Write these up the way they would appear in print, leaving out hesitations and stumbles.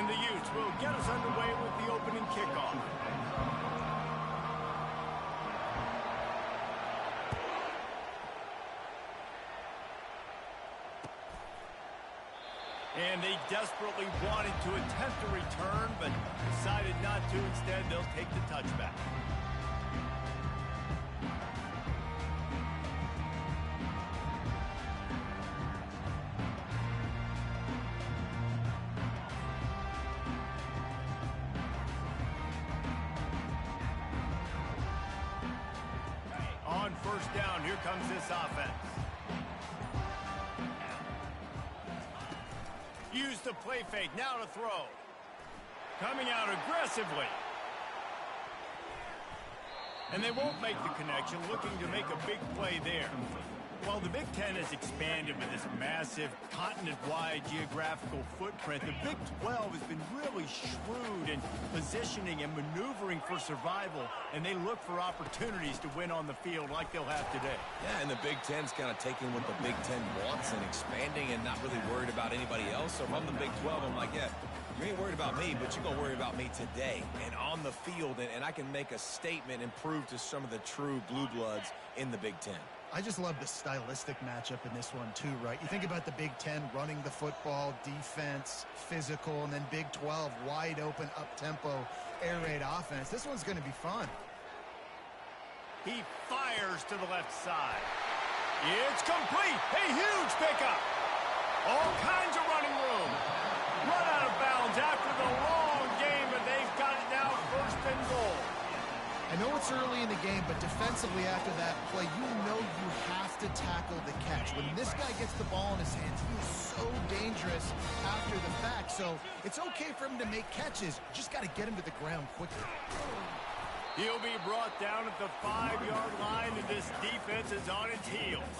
And the Utes will get us underway with the opening kickoff. And they desperately wanted to attempt a return, but decided not to. Instead, they'll take the touchback. On first down, here comes this offense. Use the play fake, now to throw. Coming out aggressively. And they won't make the connection, looking to make a big play there. Well, the Big Ten has expanded with this massive continent-wide geographical footprint. The Big 12 has been really shrewd in positioning and maneuvering for survival, and they look for opportunities to win on the field like they'll have today. Yeah, and the Big Ten's kind of taking what the Big Ten wants and expanding and not really worried about anybody else. So if I'm the Big 12, I'm like, yeah, you ain't worried about me, but you're going to worry about me today and on the field, and I can make a statement and prove to some of the true blue bloods in the Big Ten. I just love the stylistic matchup in this one too, right? You think about the Big Ten running the football, defense, physical, and then Big 12 wide open, up-tempo, air raid offense. This one's going to be fun. He fires to the left side. It's complete. A huge pickup. All kinds of running room. Run out of bounds after the long game, but they've got it now first and goal. I know it's early in the game, but defensively after that play, you know you have to tackle the catch. When this guy gets the ball in his hands, he is so dangerous after the fact. So it's okay for him to make catches. You just got to get him to the ground quickly. He'll be brought down at the 5-yard line, and this defense is on its heels.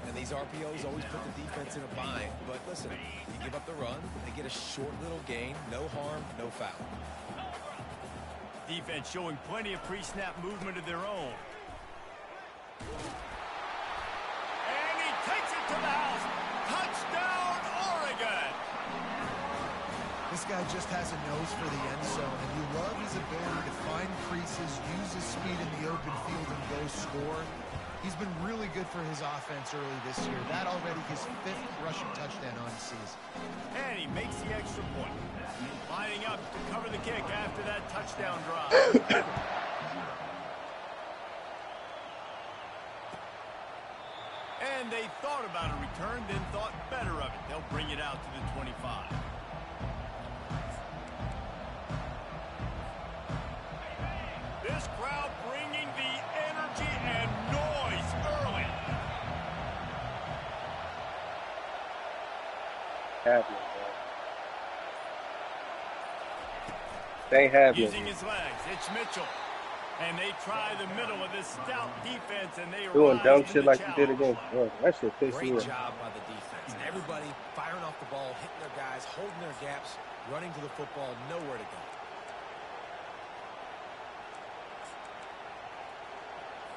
And these RPOs always put the defense in a bind. But listen, you give up the run, they get a short little gain, no harm, no foul. Defense showing plenty of pre-snap movement of their own. And he takes it to the house. Touchdown, Oregon! This guy just has a nose for the end zone, and you love his ability to find creases, use his speed in the open field, and go score. He's been really good for his offense early this year. That already his 5th rushing touchdown on the season. And he makes the extra point. Lining up to cover the kick after that touchdown drive. And they thought about a return, then thought better of it. They'll bring it out to the 25. This crowd bringing the energy and noise early. They have Using his legs, it's Mitchell. And they try the middle of this stout defense, and they doing dumb shit like challenge. you did against. Oh, that shit pissed me Great off. job by the defense. And everybody firing off the ball, hitting their guys, holding their gaps, running to the football, nowhere to go.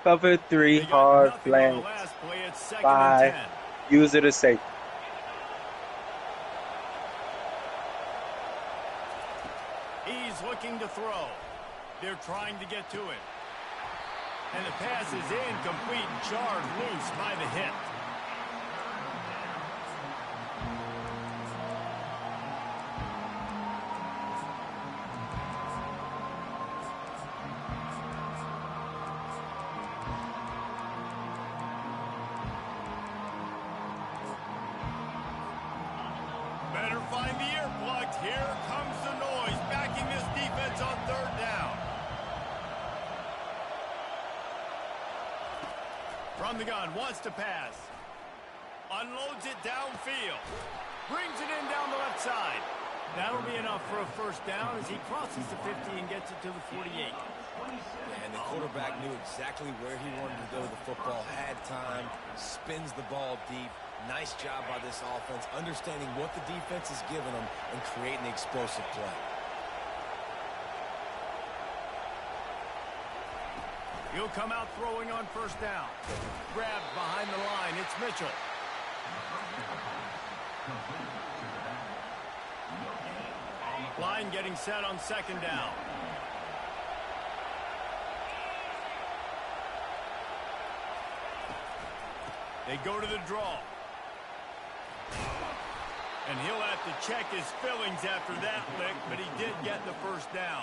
Cover 3, They got hard nothing on the flank, last play. It's 2nd 5, and 10. use it as safety. He's looking to throw. They're trying to get to it. And the pass is incomplete, jarred loose by the hit. Better find the earplugs. Here comes the noise, backing this defense on 3rd down. From the gun, wants to pass. Unloads it downfield. Brings it in down the left side. That'll be enough for a first down as he crosses the 50 and gets it to the 48. And the quarterback knew exactly where he wanted to go with the football, had time, spins the ball deep. Nice job by this offense, understanding what the defense is giving them and creating the explosive play. He'll come out throwing on first down. Grabbed behind the line. It's Mitchell. Line getting set on second down. They go to the draw. And he'll have to check his fillings after that lick, but he did get the first down.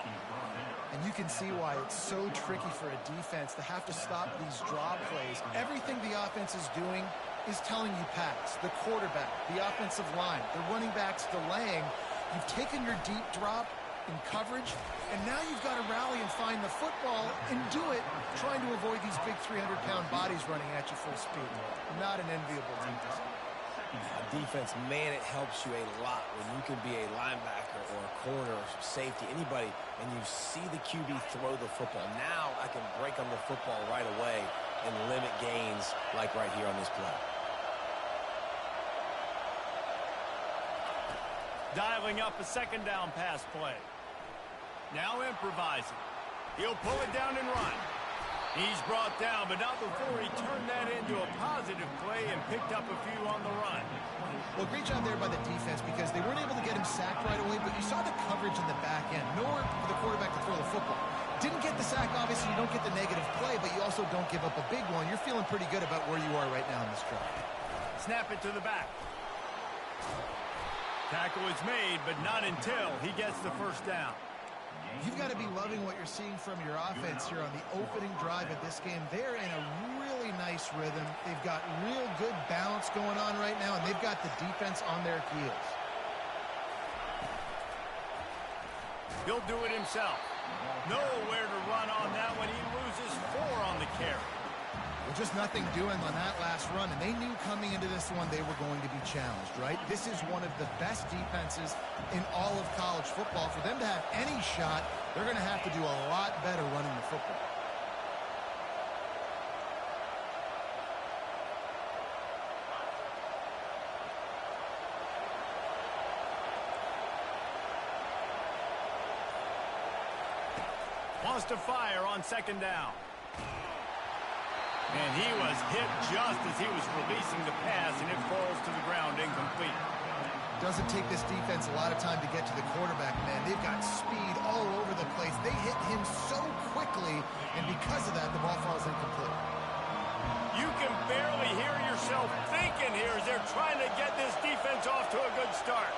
And you can see why it's so tricky for a defense to have to stop these draw plays. Everything the offense is doing is telling you pass. The quarterback, the offensive line, the running backs delaying. You've taken your deep drop in coverage, and now you've got to rally and find the football and do it trying to avoid these big 300-pound bodies running at you full speed. Not an enviable defense. Defense, man, it helps you a lot when you can be a linebacker or a corner or safety, anybody, and you see the QB throw the football. Now I can break on the football right away and limit gains like right here on this play. Dialing up a second down pass play. Now improvising. He'll pull it down and run. He's brought down, but not before he turned that into a positive play and picked up a few on the run. Well, great job there by the defense because they weren't able to get him sacked right away, but you saw the coverage in the back end. Nowhere for the quarterback to throw the football. Didn't get the sack, obviously. You don't get the negative play, but you also don't give up a big one. You're feeling pretty good about where you are right now in this drive. Snap it to the back. Tackle is made, but not until he gets the first down. You've got to be loving what you're seeing from your offense here on the opening drive of this game. They're in a really nice rhythm. They've got real good balance going on right now, and they've got the defense on their heels. He'll do it himself. Nowhere to run on that one. He loses 4 on the carry. Well, just nothing doing on that last run, and they knew coming into this one they were going to be challenged, right? This is one of the best defenses in all of college football. For them to have any shot, they're going to have to do a lot better running the football. Wants to fire on second down. And he was hit just as he was releasing the pass, and it falls to the ground incomplete. Doesn't take this defense a lot of time to get to the quarterback, man. They've got speed all over the place. They hit him so quickly, and because of that, the ball falls incomplete. You can barely hear yourself thinking here as they're trying to get this defense off to a good start.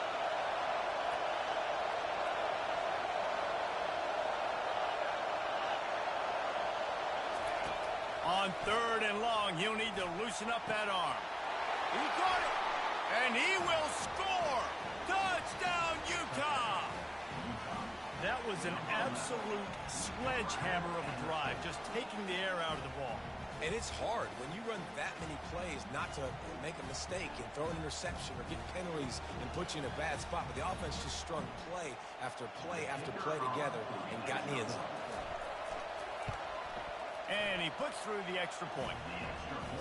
On third and long, he'll need to loosen up that arm. He caught it, and he will score. Touchdown, Ncaa! That was an absolute sledgehammer of a drive, just taking the air out of the ball. And it's hard when you run that many plays not to make a mistake and throw an interception or get penalties and put you in a bad spot. But the offense just strung play after play after play together and got in the end zone. And he puts through the extra point.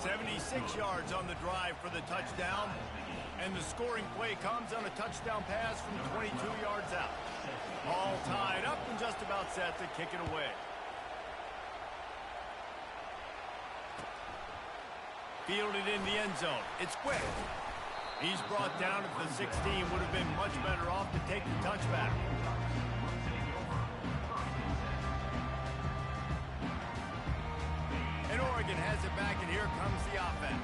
76 yards on the drive for the touchdown. And the scoring play comes on a touchdown pass from 22 yards out. All tied up and just about set to kick it away. Fielded in the end zone. It's quick. He's brought down at the 16. Would have been much better off to take the touchback. And Oregon has it back, and here comes the offense.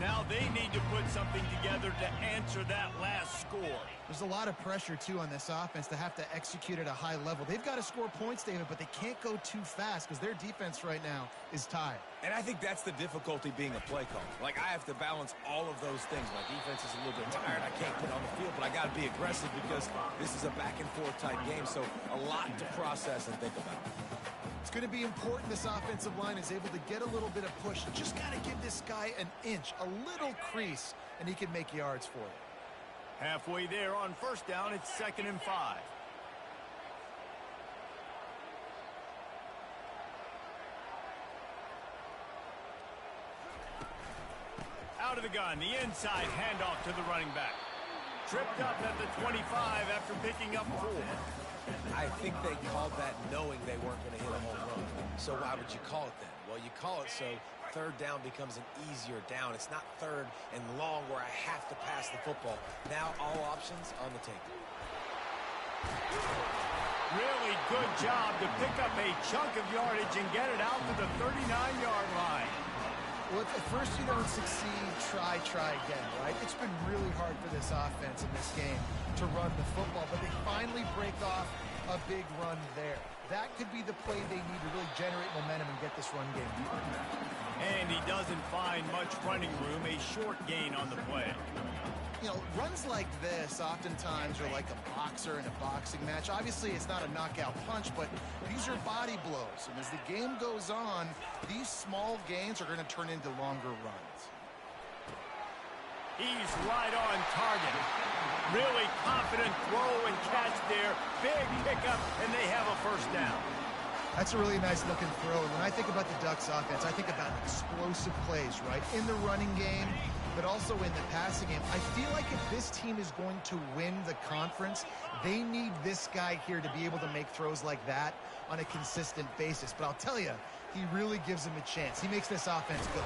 Now they need to put something together to answer that last score. There's a lot of pressure, too, on this offense to have to execute at a high level. They've got to score points, David, but they can't go too fast because their defense right now is tired. And I think that's the difficulty being a play caller. Like, I have to balance all of those things. My defense is a little bit tired. I can't put on the field, but I got to be aggressive because this is a back-and-forth type game, so a lot to process and think about. It's going to be important this offensive line is able to get a little bit of push. You just got to give this guy an inch, a little crease, and he can make yards for you. Halfway there on first down, it's 2nd and 5. Out of the gun, the inside handoff to the running back. Tripped up at the 25 after picking up 4. I think they called that knowing they weren't going to hit a home run. So why would you call it then? Well, you call it so third down becomes an easier down. It's not third and long where I have to pass the football. Now all options on the table. Really good job to pick up a chunk of yardage and get it out to the 39-yard line. Well, if at first you don't succeed, try again, right? It's been really hard for this offense in this game to run the football, but they finally break off a big run there. That could be the play they need to really generate momentum and get this run game going. And he doesn't find much running room, a short gain on the play. You know, runs like this oftentimes are like a boxer in a boxing match. Obviously, it's not a knockout punch, but these are body blows. And as the game goes on, these small gains are going to turn into longer runs. He's right on target. Really confident throw and catch there. Big pickup, and they have a first down. That's a really nice looking throw. When I think about the Ducks offense, I think about explosive plays, right? In the running game, but also in the passing game. I feel like if this team is going to win the conference, they need this guy here to be able to make throws like that on a consistent basis. But I'll tell you, he really gives them a chance. He makes this offense go.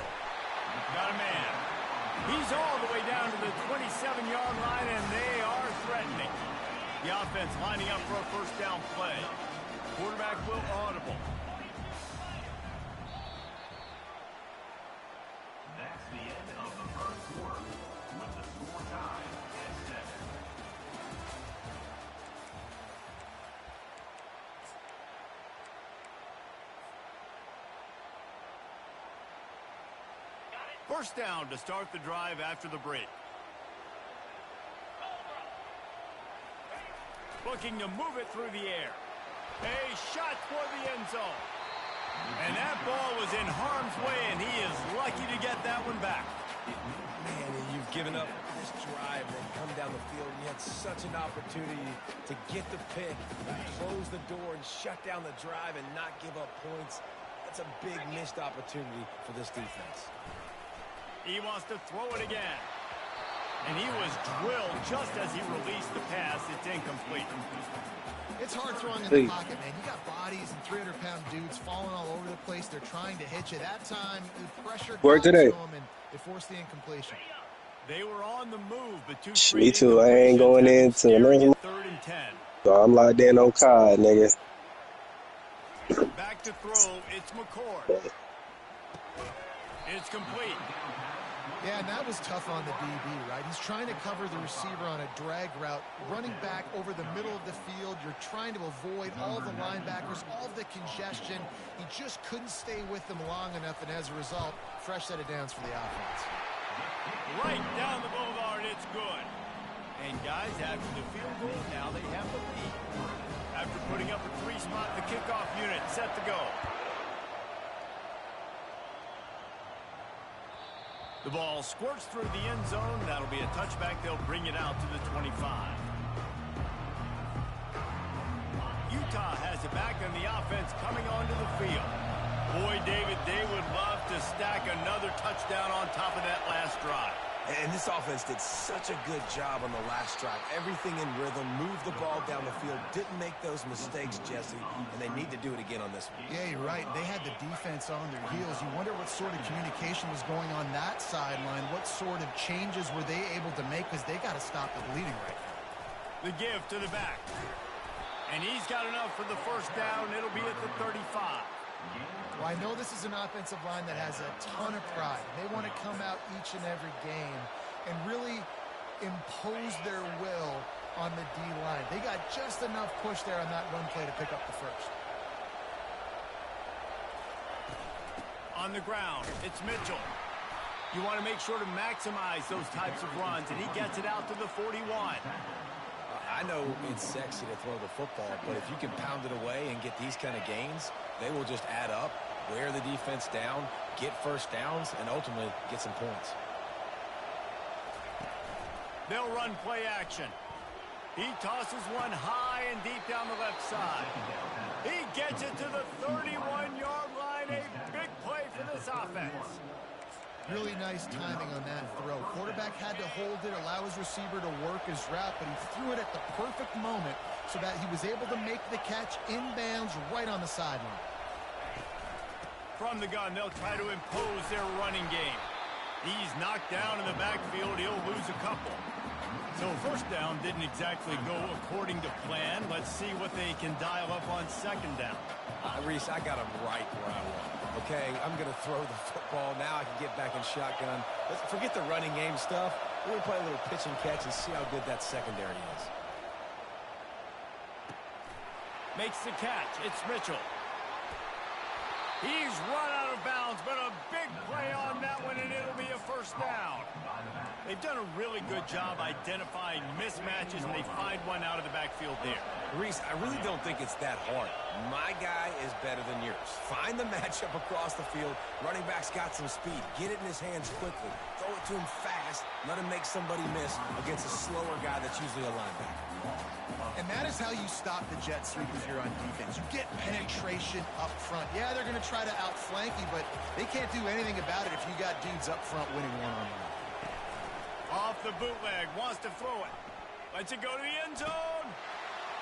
Got a man. He's all the way down to the 27-yard line, and they are threatening. The offense lining up for a first down play. Quarterback will audible. That's the end of the first quarter with the score tied at 7. First down to start the drive after the break. Looking to move it through the air. A shot toward the end zone. And that ball was in harm's way, and he is lucky to get that one back. Man, you've given up this drive and come down the field, and you had such an opportunity to get the pick, close the door, and shut down the drive and not give up points. That's a big missed opportunity for this defense. He wants to throw it again. And he was drilled just as he released the pass. It's incomplete. It's hard throwing in the pocket, man. You got bodies and 300-pound dudes falling all over the place. They're trying to hit you. That time, the pressure got to them, and they forced the incompletion. They were on the move, but two Me too. I ain't going into it. 3rd and 10. So I'm locked in on Ncaa, nigga. Back to throw. It's McCord. It's complete. Yeah, and that was tough on the DB, right? He's trying to cover the receiver on a drag route, running back over the middle of the field. You're trying to avoid all the linebackers, all the congestion. He just couldn't stay with them long enough, and as a result, fresh set of downs for the offense. Right down the boulevard, it's good. And guys, after the field goal, now they have the lead. After putting up a 3-spot, the kickoff unit set to go. The ball squirts through the end zone. That'll be a touchback. They'll bring it out to the 25. Utah has it back on the offense coming onto the field. Boy, David, they would love to stack another touchdown on top of that last drive. And this offense did such a good job on the last drive. Everything in rhythm, moved the ball down the field, didn't make those mistakes, Jesse, and they need to do it again on this one. Yeah, you're right. They had the defense on their heels. You wonder what sort of communication was going on that sideline. What sort of changes were they able to make, because they got to stop the bleeding right now. The give to the back. And he's got enough for the first down. It'll be at the 35. Well, I know this is an offensive line that has a ton of pride. They want to come out each and every game and really impose their will on the D-line. They got just enough push there on that run play to pick up the first. On the ground, it's Mitchell. You want to make sure to maximize those types of runs, and he gets it out to the 41. I know it's sexy to throw the football, but if you can pound it away and get these kind of gains, they will just add up, wear the defense down, get first downs, and ultimately get some points. They'll run play action. He tosses one high and deep down the left side. He gets it to the 31-yard line. A big play for this offense. Really nice timing on that throw. Quarterback had to hold it, allow his receiver to work his route, but he threw it at the perfect moment so that he was able to make the catch inbounds right on the sideline. From the gun, they'll try to impose their running game. He's knocked down in the backfield. He'll lose a couple. So first down didn't exactly go according to plan. Let's Let's see what they can dial up on second down. Reese, I got him right where I want him. Okay, I'm going to throw the football. Now I can get back in shotgun. Let's forget the running game stuff. We're going to play a little pitch and catch and see how good that secondary is. Makes the catch. It's Mitchell. He's run out of bounds, but a big play on that one, and it'll be a first down. They've done a really good job identifying mismatches, and they find one out of the backfield there. Reese, I really don't think it's that hard. My guy is better than yours. Find the matchup across the field. Running back's got some speed. Get it in his hands quickly. Throw it to him fast. Let him make somebody miss against a slower guy that's usually a linebacker. And that is how you stop the jet sweep if you're on defense. You get penetration up front. Yeah, they're going to try to outflank you, but they can't do anything about it if you got dudes up front winning one-on-one. Off the bootleg, wants to throw it. Lets it go to the end zone.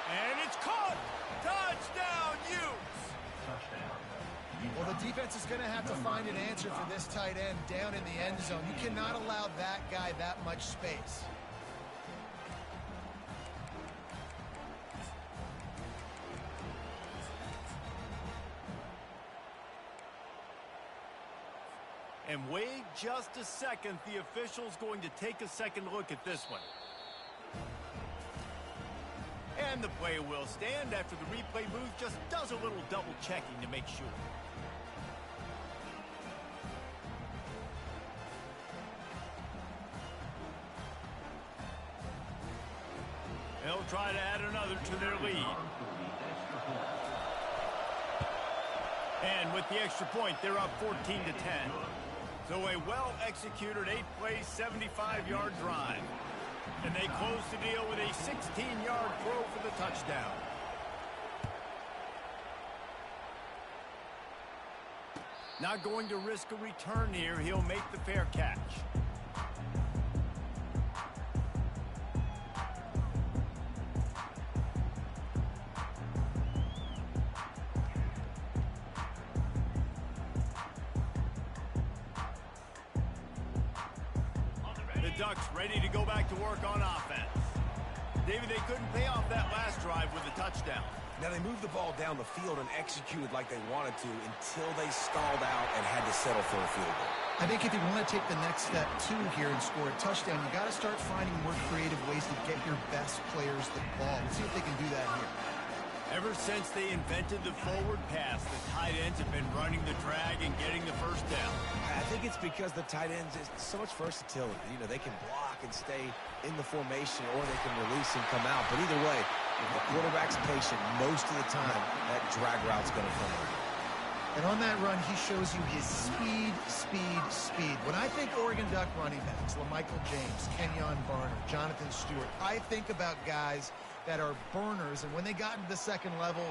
And it's caught. Touchdown, Utes. Well, the defense is going to have to find an answer for this tight end down in the end zone. You cannot allow that guy that much space. And wait just a second. The official's going to take a second look at this one. And the play will stand after the replay booth just does a little double checking to make sure. They'll try to add another to their lead. And with the extra point, they're up 14-10. So a well-executed 8-play, 75-yard drive. And they close the deal with a 16-yard throw for the touchdown. Not going to risk a return here. He'll make the fair catch. Ducks ready to go back to work on offense. David, they couldn't pay off that last drive with a touchdown. Now they moved the ball down the field and executed like they wanted to until they stalled out and had to settle for a field goal. I think if you want to take the next step, too, here and score a touchdown, you got to start finding more creative ways to get your best players the ball. Let's see if they can do that here. Ever since they invented the forward pass, the tight ends have been running the drag and getting the first down. I think it's because the tight ends is so much versatility. You know, they can block and stay in the formation, or they can release and come out. But either way, if the quarterback's patient, most of the time, that drag route's going to come out. And on that run, he shows you his speed, speed, speed. When I think Oregon Duck running backs, LaMichael James, Kenyon Barner, Jonathan Stewart, I think about guys that are burners, and when they got into the second level,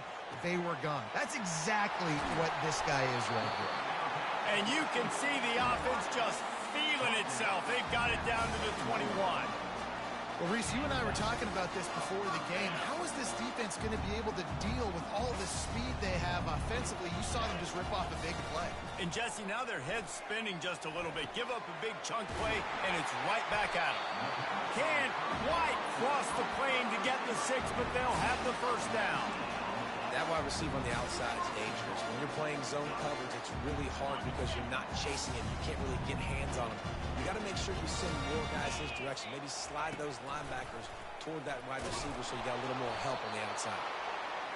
they were gone. That's exactly what this guy is right here. And you can see the offense just feeling itself. They've got it down to the 21. Well, Reese, you and I were talking about this before the game. How is this defense going to be able to deal with all this speed they have offensively? You saw them just rip off a big play. And, Jesse, now their head's spinning just a little bit. Give up a big chunk play, and it's right back at them. Can't quite cross the plane to get the 6, but they'll have the first down. That wide receiver on the outside is dangerous. When you're playing zone coverage, it's really hard because you're not chasing him. You can't really get hands on him. You got to make sure you send more guys his direction. Maybe slide those linebackers toward that wide receiver so you got a little more help on the outside.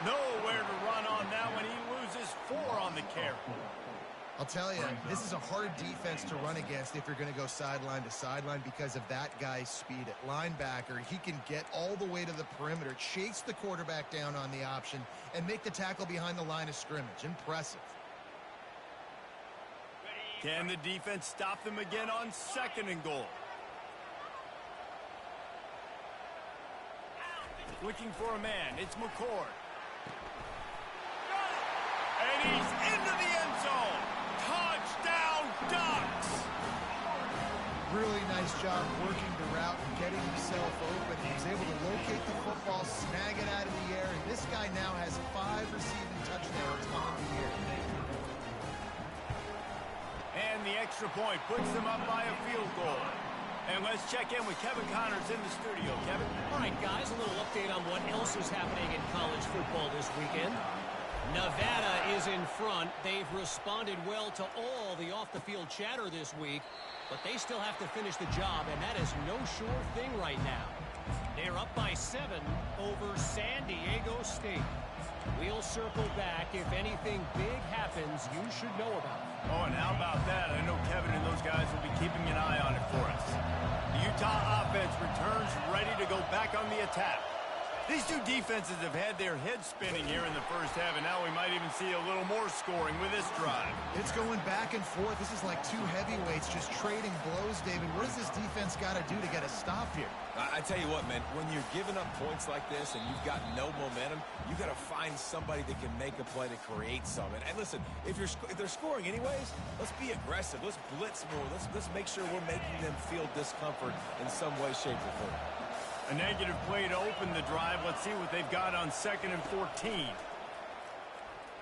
Nowhere to run on that one. He loses 4 on the carry. I'll tell you, this is a hard defense to run against if you're going to go sideline to sideline because of that guy's speed. At linebacker, he can get all the way to the perimeter, chase the quarterback down on the option, and make the tackle behind the line of scrimmage. Impressive. Can the defense stop them again on 2nd and goal? Looking for a man. It's McCord. And he's into the end zone. Touchdown, Ducks! Really nice job working the route and getting himself open. He was able to locate the football, snag it out of the air, and this guy now has 5 receiving touchdowns on the year. And the extra point puts them up by a field goal. And let's check in with Kevin Connors in the studio. Kevin? All right, guys, a little update on what else is happening in college football this weekend. Nevada is in front. They've responded well to all the off-the-field chatter this week, but they still have to finish the job, and that is no sure thing right now. They're up by 7 over San Diego State. We'll circle back. If anything big happens, you should know about it. Oh, and how about that? I know Kevin and those guys will be keeping an eye on it for us. The Utah offense returns ready to go back on the attack. These two defenses have had their heads spinning here in the first half, and now we might even see a little more scoring with this drive. It's going back and forth. This is like two heavyweights just trading blows, David. What does this defense got to do to get a stop here? I tell you what, man, when you're giving up points like this and you've got no momentum, you got to find somebody that can make a play to create some. And listen, if they're scoring anyways, let's be aggressive. Let's blitz more. Let's make sure we're making them feel discomfort in some way, shape, or form. A negative play to open the drive. Let's see what they've got on 2nd and 14.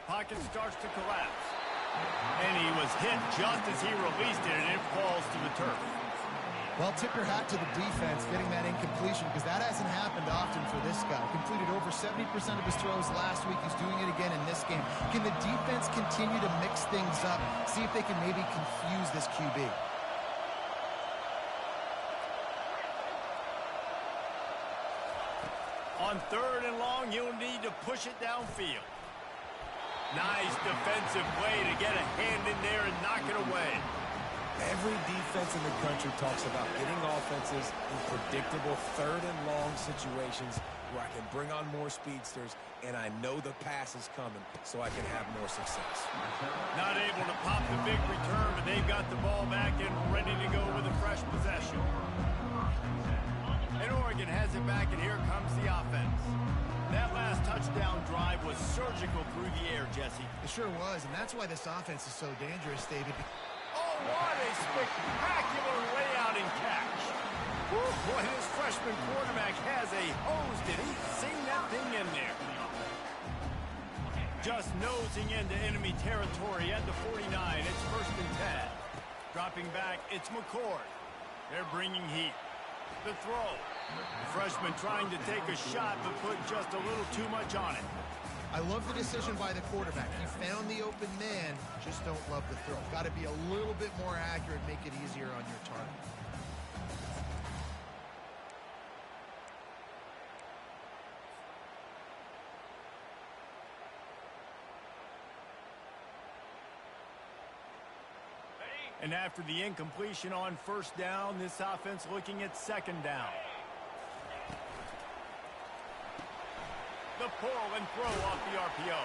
Pocket starts to collapse. And he was hit just as he released it, and it falls to the turf. Well, tip your hat to the defense getting that incompletion, because that hasn't happened often for this guy. Completed over 70% of his throws last week. He's doing it again in this game. Can the defense continue to mix things up, see if they can maybe confuse this QB? On 3rd and long, you'll need to push it downfield. Nice defensive play to get a hand in there and knock it away. Every defense in the country talks about getting offenses in predictable 3rd and long situations where I can bring on more speedsters and I know the pass is coming so I can have more success. Not able to pop the big return, but they've got the ball back and ready to go with a fresh possession. And Oregon has it back, and here comes the offense. That last touchdown drive was surgical through the air, Jesse. It sure was, and that's why this offense is so dangerous, David. Oh, what a spectacular layout and catch. Woo, boy, this freshman quarterback has a hose. Did he sing that thing in there? Just nosing into enemy territory at the 49. It's 1st and 10. Dropping back, it's McCord. They're bringing heat. The throw. The freshman trying to take a shot, but put just a little too much on it. I love the decision by the quarterback. He found the open man, just don't love the throw. Got to be a little bit more accurate, make it easier on your target. And after the incompletion on 1st down, this offense looking at 2nd down. The pull and throw off the RPO.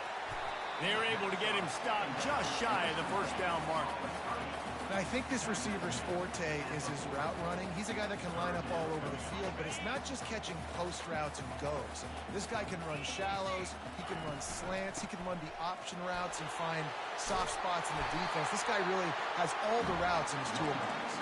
They're able to get him stopped just shy of the 1st down mark. I think this receiver's forte is his route running. He's a guy that can line up all over the field, but it's not just catching post routes and goes. This guy can run shallows, he can run slants, he can run the option routes and find soft spots in the defense. This guy really has all the routes in his toolbox.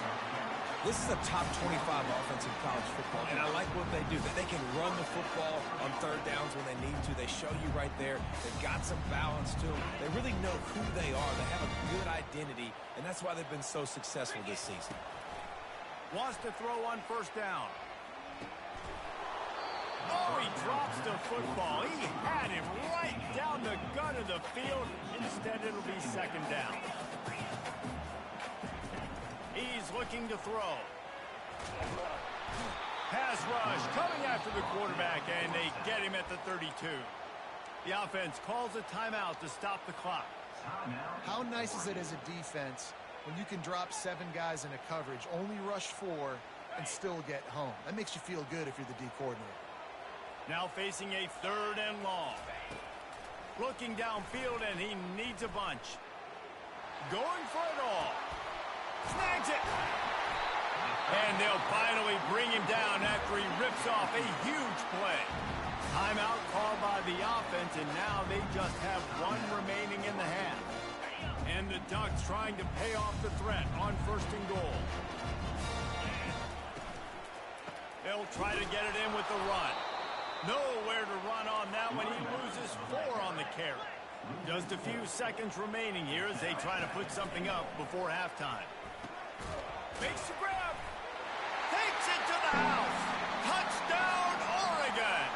This is a top 25 offense in college football, and I like what they do. That they can run the football on 3rd downs when they need to. They show you right there. They've got some balance to them. They really know who they are. They have a good identity, and that's why they've been so successful this season. Wants to throw on 1st down. Oh, he drops the football. He had him right down the gut of the field. Instead, it'll be 2nd down. He's looking to throw. Pass rush coming after the quarterback, and they get him at the 32. The offense calls a timeout to stop the clock. How nice is it as a defense when you can drop 7 guys in a coverage, only rush 4, and still get home? That makes you feel good if you're the D coordinator. Now facing a 3rd and long. Looking downfield, and he needs a bunch. Going for it all. Snags it. And they'll finally bring him down after he rips off a huge play. Timeout called by the offense, and now they just have 1 remaining in the half. And the Ducks trying to pay off the threat on 1st and goal. They'll try to get it in with the run. Nowhere to run on that one. He loses 4 on the carry. Just a few seconds remaining here as they try to put something up before halftime. Makes the grab. house. Touchdown, Oregon.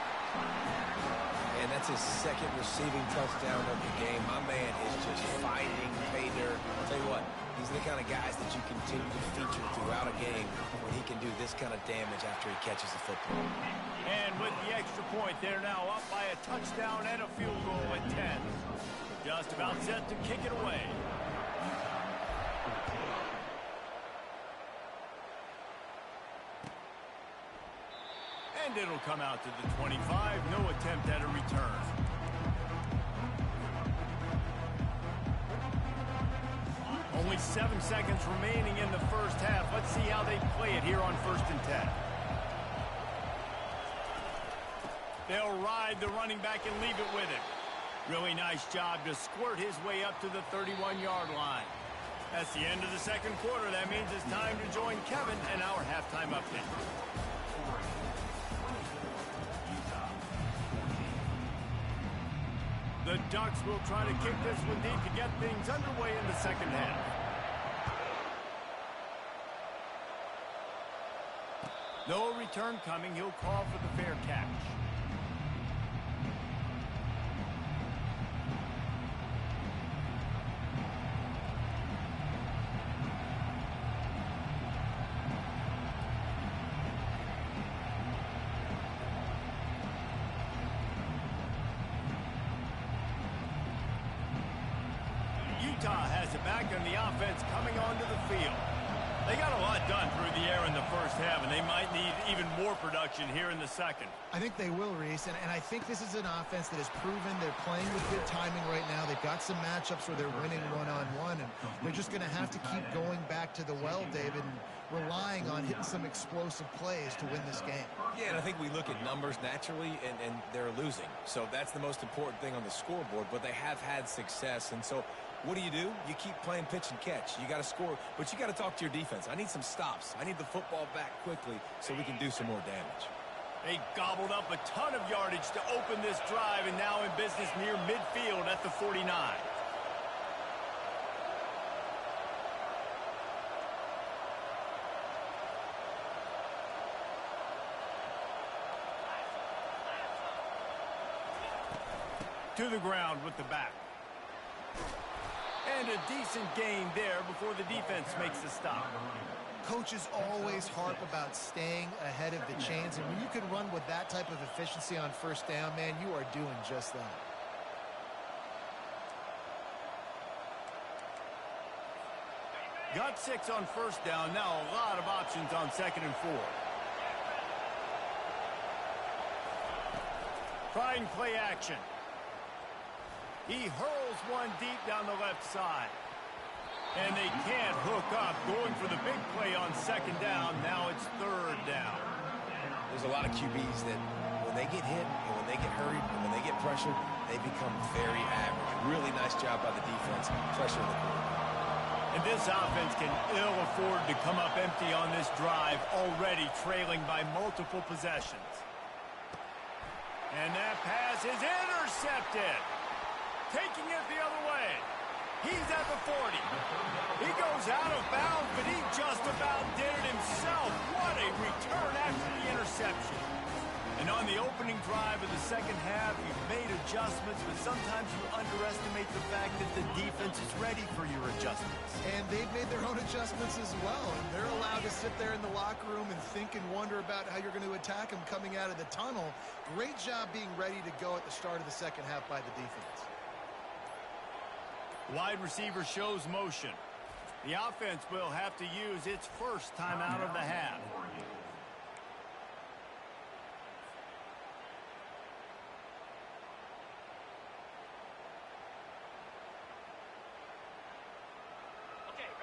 And that's his second receiving touchdown of the game. My man is just finding pay dirt. I'll tell you what, these are the kind of guys that you continue to feature throughout a game when he can do this kind of damage after he catches the football. And with the extra point, they're now up by a touchdown and a field goal at 10. Just about set to kick it away. And it'll come out to the 25. No attempt at a return. Only 7 seconds remaining in the first half. Let's see how they play it here on 1st and 10. They'll ride the running back and leave it with him. Really nice job to squirt his way up to the 31-yard line. That's the end of the second quarter. That means it's time to join Kevin and our halftime update. The Ducks will try to kick this one deep to get things underway in the second half. No return coming. He'll call for the fair catch. Ncaa has it back, and the offense coming onto the field. They got a lot done through the air in the first half, and they might need even more production here in the second. I think they will, Reese, and I think this is an offense that has proven they're playing with good timing right now. They've got some matchups where they're winning one-on-one, and they're just going to have to keep going back to the well, David, and relying on hitting some explosive plays to win this game. Yeah, and I think we look at numbers naturally, and they're losing. So that's the most important thing on the scoreboard, but they have had success, and so what do? You keep playing pitch and catch. You got to score, but you got to talk to your defense. I need some stops. I need the football back quickly so we can do some more damage. They gobbled up a ton of yardage to open this drive, and now in business near midfield at the 49. To the ground with the back. And a decent gain there before the defense makes the stop. Coaches always harp about staying ahead of the chains, and when you can run with that type of efficiency on first down, man, you are doing just that. Got 6 on first down. Now a lot of options on 2nd and 4. Try and play action. He hurls one deep down the left side. And they can't hook up. Going for the big play on 2nd down. Now it's 3rd down. There's a lot of QBs that when they get hit and when they get hurried and when they get pressured, they become very average. Really nice job by the defense. Pressure the quarterback. And this offense can ill afford to come up empty on this drive, already trailing by multiple possessions. And that pass is intercepted. Taking it the other way. He's at the 40. He goes out of bounds, but he just about did it himself. What a return after the interception. And on the opening drive of the second half, you've made adjustments, but sometimes you underestimate the fact that the defense is ready for your adjustments. And they've made their own adjustments as well. And they're allowed to sit there in the locker room and think and wonder about how you're going to attack them coming out of the tunnel. Great job being ready to go at the start of the second half by the defense. Wide receiver shows motion. The offense will have to use its first timeout of the half.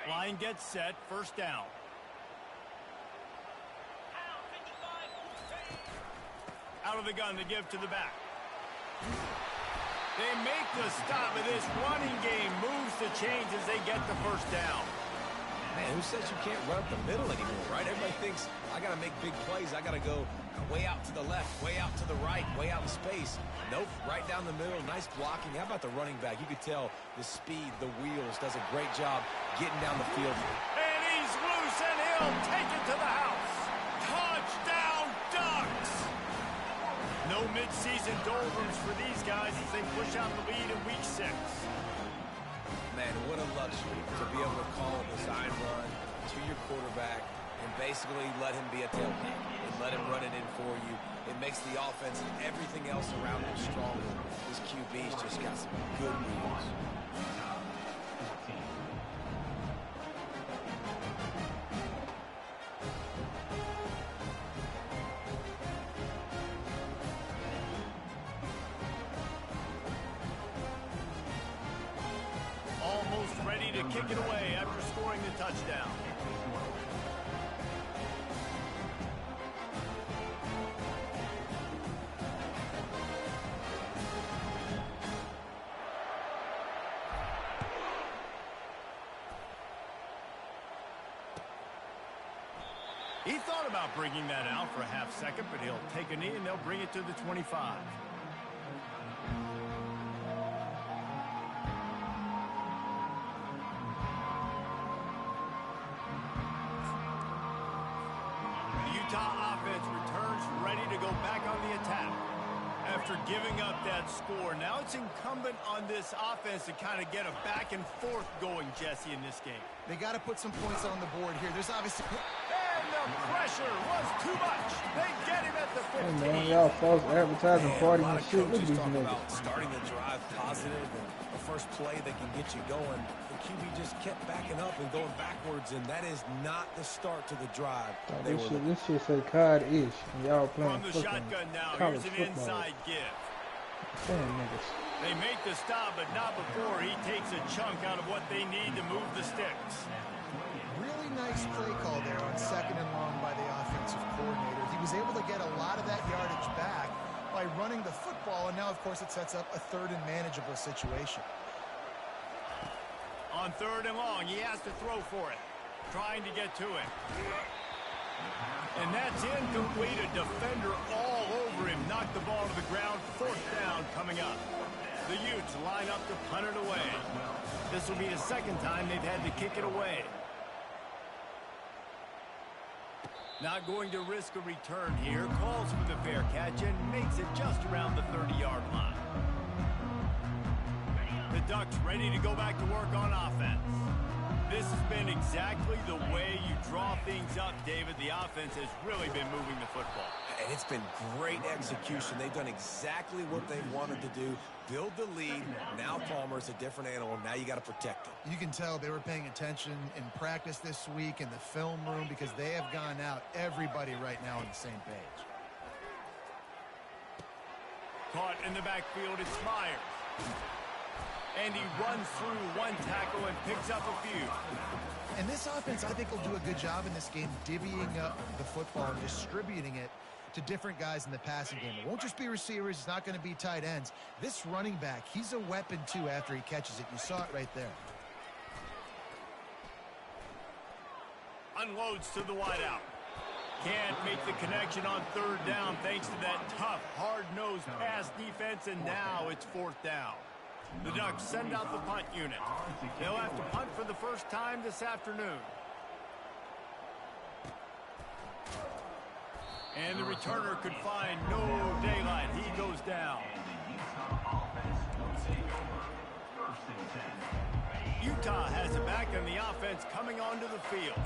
Line gets set, first down. Out of the gun to give to the back. They make the stop, but this running game moves the chains as they get the first down. Man, who says you can't run up the middle anymore, right? Everybody thinks, I got to make big plays. I got to go way out to the left, way out to the right, way out in space. Nope, right down the middle. Nice blocking. How about the running back? You could tell the speed, the wheels, does a great job getting down the field. And he's loose, and he'll take it to the house. Touchdown! No mid-season doldrums for these guys as they push out the lead in week 6. Man, what a luxury to be able to call a design run to your quarterback and basically let him be a tailgate and let him run it in for you. It makes the offense and everything else around him stronger. This QB's just got some good moves. Almost ready to kick it away after scoring the touchdown. He thought about bringing that out for a half second, but he'll take a knee and they'll bring it to the 25. The Utah offense returns ready to go back on the attack. After giving up that score, now it's incumbent on this offense to kind of get a back and forth going, Jesse, in this game. They got to put some points on the board here. There's obviously... And the pressure was too much. They get him at the 15. Hey man, y'all false advertising party and shit. Look at Coaches these talk niggas. about starting the drive positive and the first play that can get you going. The QB just kept backing up and going backwards, and that is not the start to the drive. This shit say COD-ish, and y'all playing From the fucking shotgun now, college here's an football. inside give. Damn niggas. They make the stop, but not before he takes a chunk out of what they need to move the sticks. Really nice play call there on 2nd and long by the offensive coordinator. He was able to get a lot of that yardage back by running the football, and now, of course, it sets up a 3rd and manageable situation. On 3rd and long, he has to throw for it, trying to get to it. And that's incomplete. A defender all over him. Knocked the ball to the ground. 4th down coming up. The Utes line up to punt it away. This will be the 2nd time they've had to kick it away. Not going to risk a return here. Calls for the fair catch and makes it just around the 30-yard line. The Ducks ready to go back to work on offense. This has been exactly the way you draw things up, David. The offense has really been moving the football. And it's been great execution. They've done exactly what they wanted to do. Build the lead. Now Palmer's a different animal. Now you got to protect him. You can tell they were paying attention in practice this week in the film room because they have gone out, everybody right now on the same page. Caught in the backfield, it's Myers. And he runs through one tackle and picks up a few. And this offense, I think, will do a good job in this game divvying up the football and distributing it to different guys in the passing game. It won't just be receivers. It's not going to be tight ends. This running back, he's a weapon, too, after he catches it. You saw it right there. Unloads to the wideout. Can't make the connection on 3rd down thanks to that tough, hard-nosed pass defense, and now it's 4th down. The Ducks send out the punt unit. They'll have to punt for the first time this afternoon. And the returner could find no daylight. He goes down. Utah has it back on the offense coming onto the field.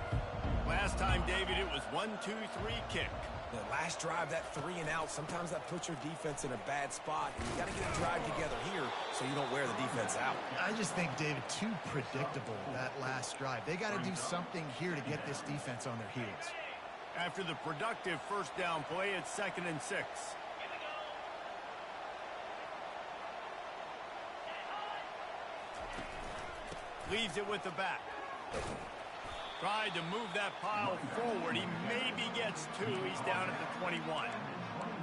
Last time, David, it was 1-2-3 kick. The last drive, that 3 and out, sometimes that puts your defense in a bad spot. And you got to get a drive together here so you don't wear the defense out. I just think, David, too predictable, that last drive. They got to do something here to get this defense on their heels. After the productive 1st down play, it's 2nd and 6. Leaves it with the back. Tried to move that pile forward. He maybe gets 2. He's down at the 21.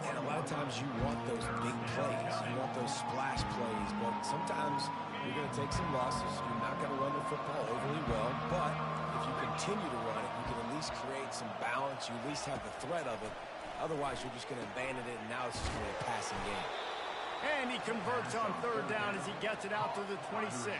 And a lot of times you want those big plays. You want those splash plays. But sometimes you're going to take some losses. You're not going to run the football overly well. But if you continue to run it, you can at least create some balance. You at least have the threat of it. Otherwise, you're just going to abandon it, and now it's just going to be a passing game. And he converts on 3rd down as he gets it out to the 26.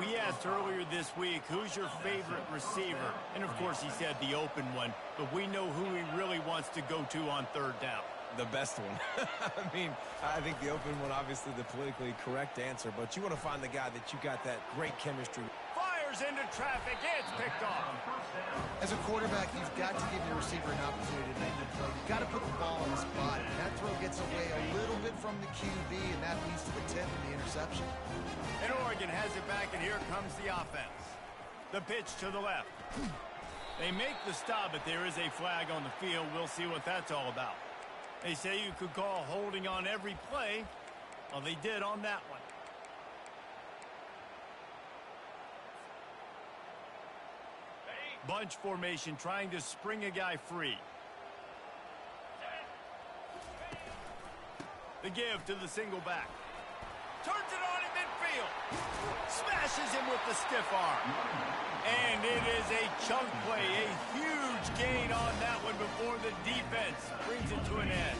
We asked earlier this week, who's your favorite receiver? And, of course, he said the open one. But we know who he really wants to go to on 3rd down. The best one. I mean, I think the open one, obviously the politically correct answer, but you want to find the guy that you got that great chemistry. Fires into traffic. It's picked off. As a quarterback, you've got to give your receiver an opportunity to make the play. You've got to put the ball on his body. And that throw gets away a little bit from the QB, and that leads to the tip and the interception. And Oregon has it back, and here comes the offense. The pitch to the left. They make the stop, but there is a flag on the field. We'll see what that's all about. They say you could call holding on every play. Well, they did on that one. Bunch formation trying to spring a guy free. The give to the single back. Turns it on in midfield. Smashes him with the stiff arm. And it is a chunk play, a huge gain on that one before the defense brings it to an end.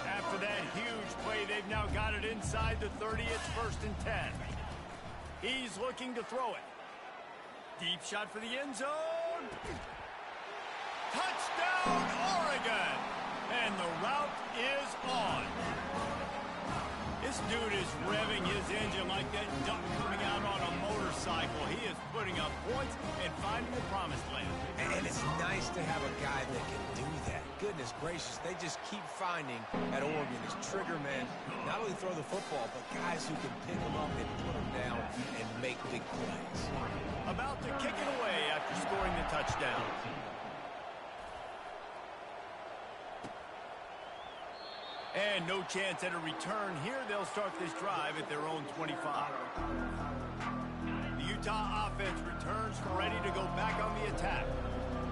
After that huge play, they've now got it inside the 30. It's 1st and 10. He's looking to throw it. Deep shot for the end zone. Touchdown, Oregon! And the route is on. This dude is revving his engine like that duck coming out on a motorcycle. He is putting up points and finding the promised land. And it's nice to have a guy that can do that. Goodness gracious, they just keep finding at Oregon is trigger men. Not only throw the football, but guys who can pick them up and put them down and make big plays. About to kick it away after scoring the touchdown. And no chance at a return here. They'll start this drive at their own 25. The Utah offense returns ready to go back on the attack.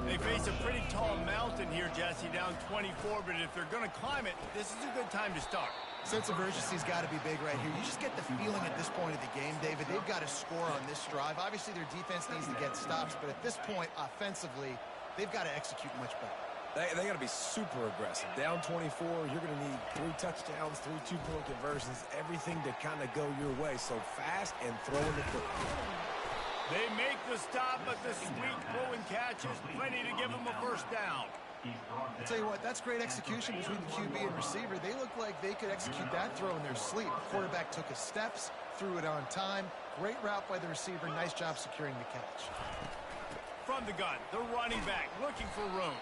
They face a pretty tall mountain here, Jesse, down 24, but if they're going to climb it, this is a good time to start. Sense of urgency's got to be big right here. You just get the feeling at this point of the game, David, they've got to score on this drive. Obviously, their defense needs to get stops, but at this point, offensively, they've got to execute much better. They got to be super aggressive. Down 24, you're going to need 3 touchdowns, 3 two-point conversions, everything to kind of go your way. So fast and throwing the football. They make the stop, but the sweet throw and catch is plenty to give them a 1st down. I'll tell you what, that's great execution between the QB and receiver. They look like they could execute that throw in their sleep. The quarterback took his steps, threw it on time. Great route by the receiver. Nice job securing the catch. From the gun, the running back looking for room.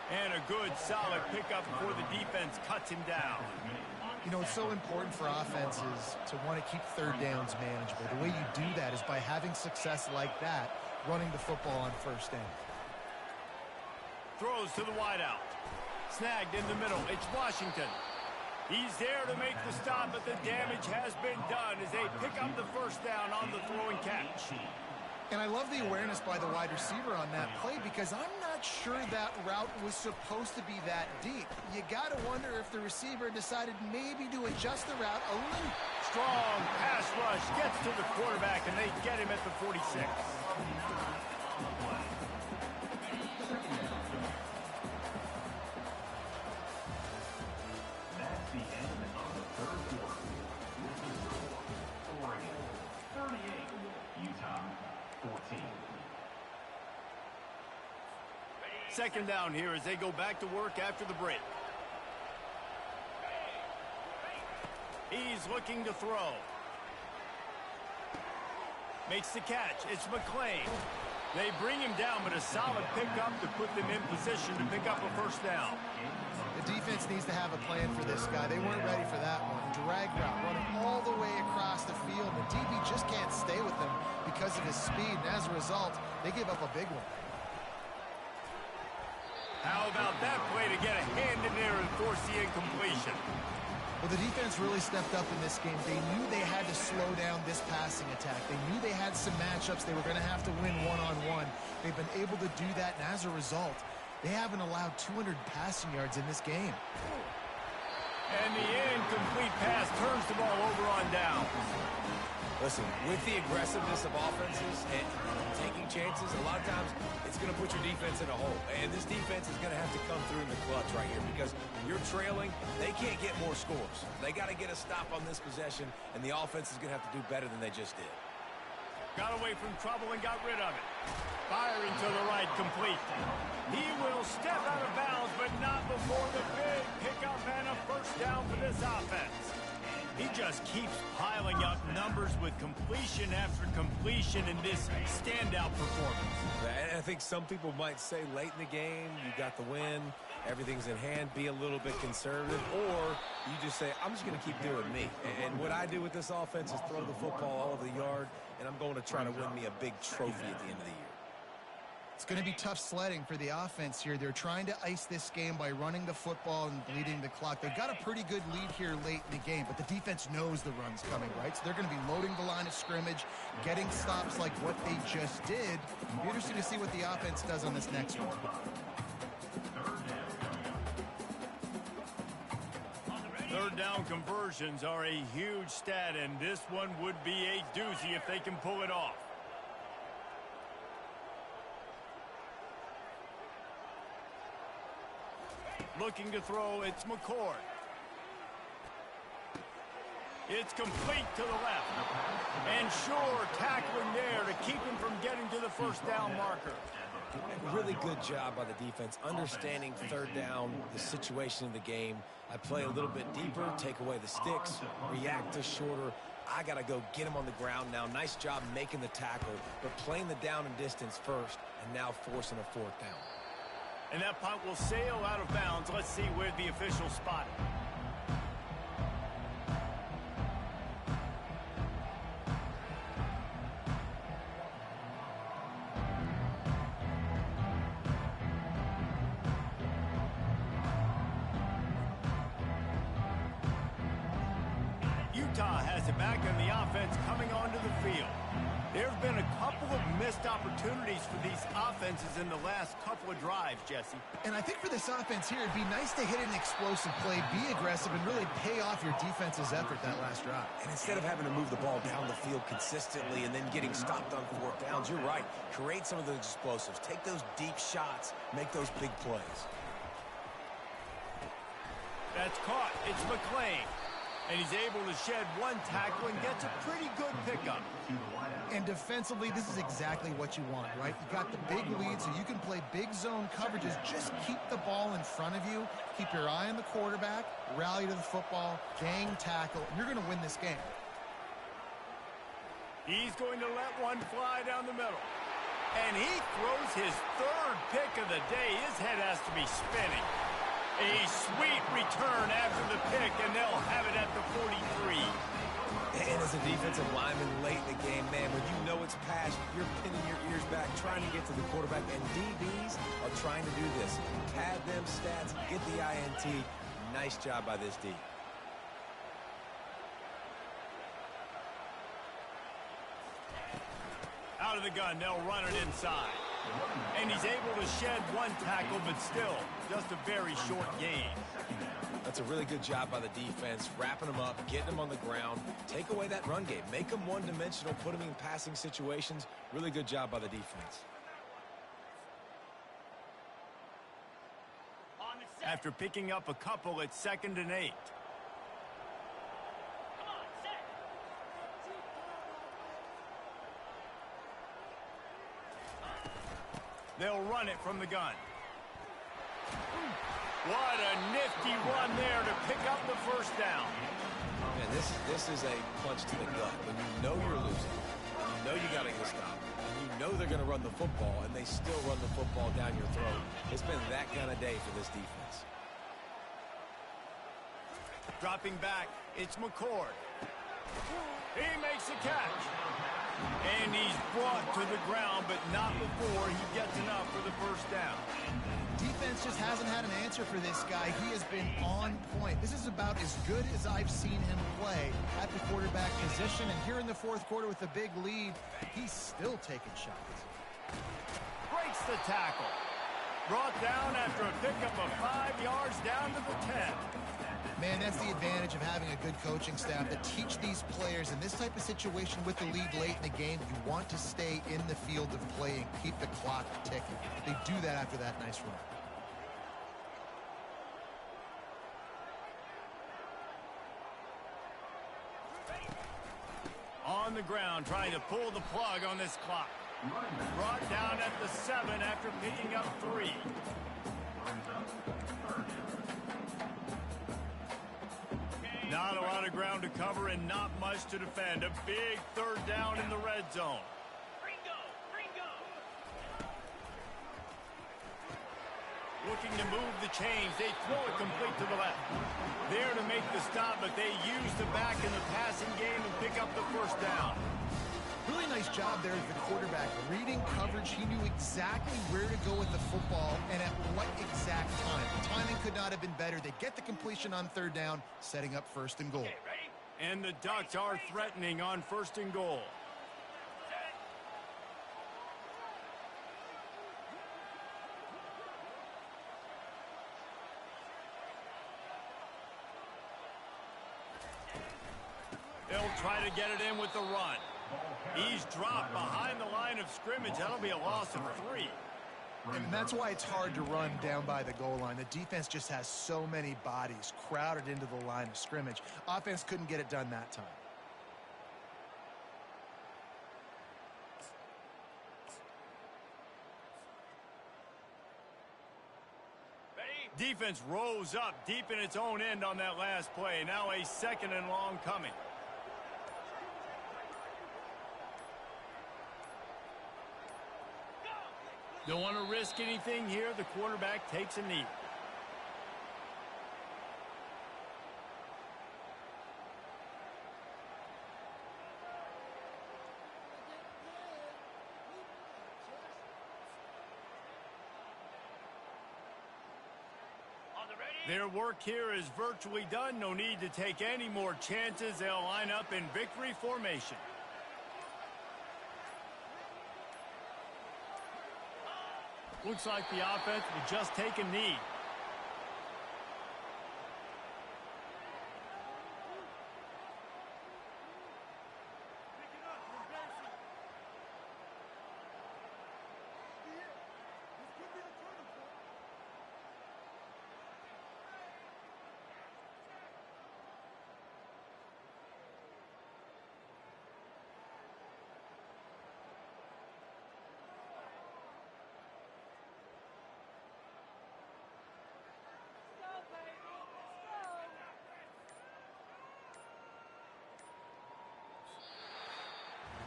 And a good, solid pickup before the defense cuts him down. You know, it's so important for offenses to want to keep 3rd downs manageable. The way you do that is by having success like that, running the football on 1st down. Throws to the wideout. Snagged in the middle. It's Washington. He's there to make the stop, but the damage has been done as they pick up the 1st down on the throw and catch. And I love the awareness by the wide receiver on that play because I'm not sure that route was supposed to be that deep. You got to wonder if the receiver decided maybe to adjust the route a little. Strong pass rush gets to the quarterback, and they get him at the 46. That's the end of the 3rd quarter. This is Oregon 38, Utah 14. 2nd down here as they go back to work after the break. He's looking to throw. Makes the catch. It's McClain. They bring him down, but a solid pickup to put them in position to pick up a 1st down. The defense needs to have a plan for this guy. They weren't ready for that one. Drag route running all the way across the field. The DB just can't stay with him because of his speed, and as a result, they gave up a big one. How about that play to get a hand in there and force the incompletion? Well, the defense really stepped up in this game. They knew they had to slow down this passing attack. They knew they had some matchups they were going to have to win one-on-one. They've been able to do that, and as a result, they haven't allowed 200 passing yards in this game. And the incomplete pass turns the ball over on down. Listen, with the aggressiveness of offenses and taking chances, a lot of times it's going to put your defense in a hole. And this defense is going to have to come through in the clutch right here because you're trailing. They can't get more scores. They got to get a stop on this possession, and the offense is going to have to do better than they just did. Got away from trouble and got rid of it. Firing to the right, complete. He will step out of bounds, but not before the big pickup and a first down for this offense. He just keeps piling up numbers with completion after completion in this standout performance. And I think some people might say late in the game, you got the win, everything's in hand, be a little bit conservative, or you just say, I'm just going to keep doing me. And what I do with this offense is throw the football all over the yard, and I'm going to try to win me a big trophy at the end of the year. It's going to be tough sledding for the offense here. They're trying to ice this game by running the football and bleeding the clock. They've got a pretty good lead here late in the game, but the defense knows the run's coming, right? So they're going to be loading the line of scrimmage, getting stops like what they just did. It'll be interesting to see what the offense does on this next one. Third down conversions are a huge stat, and this one would be a doozy if they can pull it off. Looking to throw, it's McCord. It's complete to the left. And sure, tackling there to keep him from getting to the first down marker. Really good job by the defense, understanding third down, the situation of the game. I play a little bit deeper, take away the sticks, react to shorter. I got to go get him on the ground now. Nice job making the tackle, but playing the down and distance first, and now forcing a fourth down. And that punt will sail out of bounds. Let's see where the official spot it. Utah has it back on the offense coming onto the field. There have been a couple of missed opportunities for these offenses in the last couple of drives, Jesse. And I think for this offense here, it'd be nice to hit an explosive play, be aggressive, and really pay off your defense's effort that last drive. And instead of having to move the ball down the field consistently and then getting stopped on fourth downs, you're right. Create some of those explosives. Take those deep shots. Make those big plays. That's caught. It's McLean. And he's able to shed one tackle and gets a pretty good pickup. And defensively, this is exactly what you want, right? You got the big lead, so you can play big zone coverages. Just keep the ball in front of you. Keep your eye on the quarterback. Rally to the football. Gang tackle. And you're going to win this game. He's going to let one fly down the middle. And he throws his third pick of the day. His head has to be spinning. A sweet return after the pick, and they'll have it at the 43. And as a defensive lineman late in the game, man, when you know it's past, you're pinning your ears back, trying to get to the quarterback, and DBs are trying to do this. Pad them stats, get the INT. Nice job by this D. Out of the gun, they'll run it inside. And he's able to shed one tackle, but still, just a very short gain. That's a really good job by the defense, wrapping them up, getting them on the ground, take away that run game, make them one-dimensional, put them in passing situations. Really good job by the defense. After picking up a couple, it's 2nd and 8. They'll run it from the gun. What a nifty run there to pick up the first down. Man, this is a punch to the gut. When you know you're losing, you know you got to get stopped, and you know they're going to run the football, and they still run the football down your throat. It's been that kind of day for this defense. Dropping back, it's McCord. He makes the catch. And he's brought to the ground, but not before he gets enough for the first down. Defense just hasn't had an answer for this guy. He has been on point. This is about as good as I've seen him play at the quarterback position. And here in the fourth quarter with a big lead, he's still taking shots. Breaks the tackle. Brought down after a pickup of 5 yards down to the 10. Man, that's the advantage of having a good coaching staff that teach these players in this type of situation with the lead late in the game. You want to stay in the field of play and keep the clock ticking. They do that after that nice run. on the ground trying to pull the plug on this clock. Brought down at the 7 after picking up 3. Not a lot of ground to cover and not much to defend. A big third down in the red zone. Looking to move the chains. They throw it complete to the left. There to make the stop, but they use the back in the passing game and pick up the first down. Really nice job there as the quarterback. Reading coverage, he knew exactly where to go with the football and at what exact time. The timing could not have been better. They get the completion on third down, setting up first and goal. And the Ducks are threatening on first and goal. They'll try to get it in with the run. He's dropped behind the line of scrimmage. That'll be a loss of 3. And that's why it's hard to run down by the goal line. The defense just has so many bodies crowded into the line of scrimmage. Offense couldn't get it done that time. Defense rose up deep in its own end on that last play. Now a second and long coming. Don't want to risk anything here. The quarterback takes a knee. Their work here is virtually done. No need to take any more chances. They'll line up in victory formation. Looks like the offense will just take a knee.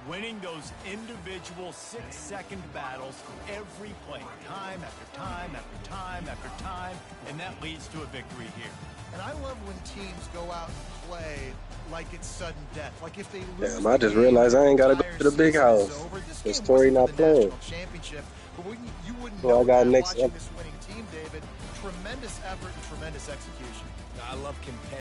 Winning those individual 6-second battles every play, time after time after time after time, and that leads to a victory here. And I love when teams go out and play like it's sudden death. Like if they lose, Damn, I just realized I ain't got to go to the big house. The story not playing. So I got next watching this winning team, David. Tremendous effort and tremendous execution. I love competitive.